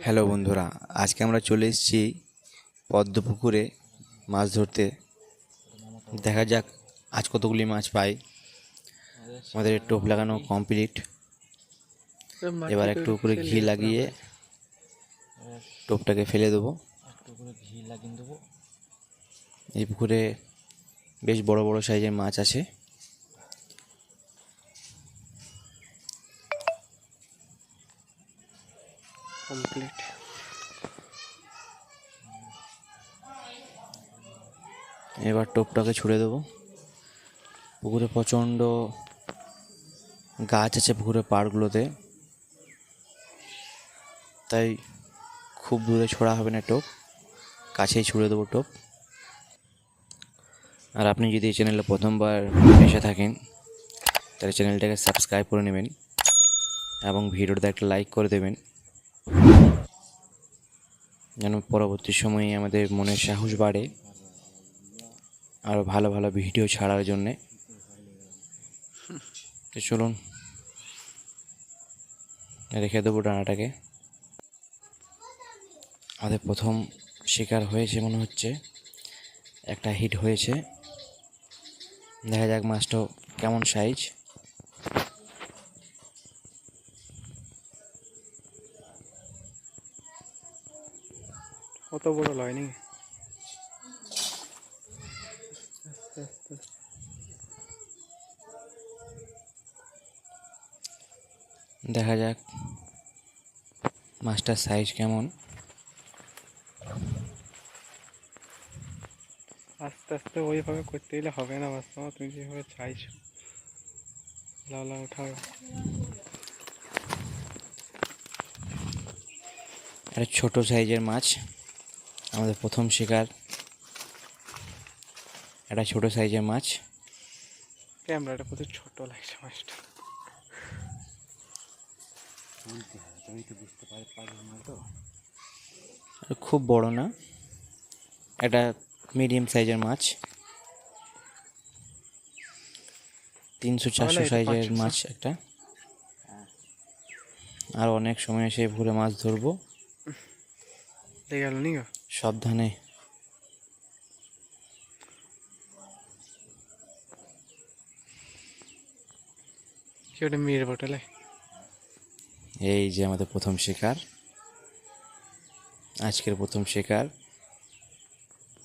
Hello বন্ধুরা, আজকে আমরা চলে এসেছি পদ্ম পুকুরে মাছ ধরতে। দেখা যাক আজ কতগুলি মাছ পাই। আমাদের টোপ লাগানো কমপ্লিট। এবার একটু করে ঘি লাগিয়ে টোপটাকে ফেলে দেবো। এই পুকুরে বেশ বড় বড় সাইজের মাছ আছে। কমপ্লিট। এবার টোপটাকে ছুড়ে দেবো। পুকুরে প্রচণ্ড গাছ আছে পুকুরের পাড়গুলোতে, তাই খুব দূরে ছোড়া হবে না টোপ, কাছেই ছুড়ে দেবো টোপ। আর আপনি যদি এই চ্যানেলে প্রথমবার এসে থাকেন তাহলে চ্যানেলটাকে সাবস্ক্রাইব করে নেবেন এবং ভিডিওটাতে একটা লাইক করে দেবেন, যেন পরবর্তী সময়ে আমাদের মনের সাহস বাড়ে আরও ভালো ভালো ভিডিও ছাড়ার জন্যে। তো চলুন রেখে দেবো ডানাটাকে। আমাদের প্রথম শিকার হয়েছে মনে হচ্ছে, একটা হিট হয়েছে। দেখা যাক মাছটা কেমন সাইজ। অত বড় হয়নি। দেখা যাক মাছটার সাইজ কেমন। আস্তে আস্তে ওইভাবে করতে গেলে হবে না, বাস্তব তুমি যেভাবে চাইছো। লালা উঠাও। একটা ছোট সাইজের মাছ, আমাদের প্রথম শিকার। একটা ছোট সাইজের মাছ। ক্যামেরাটা কত ছোট লাগছে মাছটা। খুব বড় না, একটা মিডিয়াম সাইজের মাছ। 300-400 সাইজের মাছ একটা। আর অনেক সময় এসে ভুলে মাছ ধরবো। দেখে গেল নি সাবধানে। কি ওটা মেয়ের বোতলে। এই যে আমাদের প্রথম শিকার, আজকের প্রথম শিকার।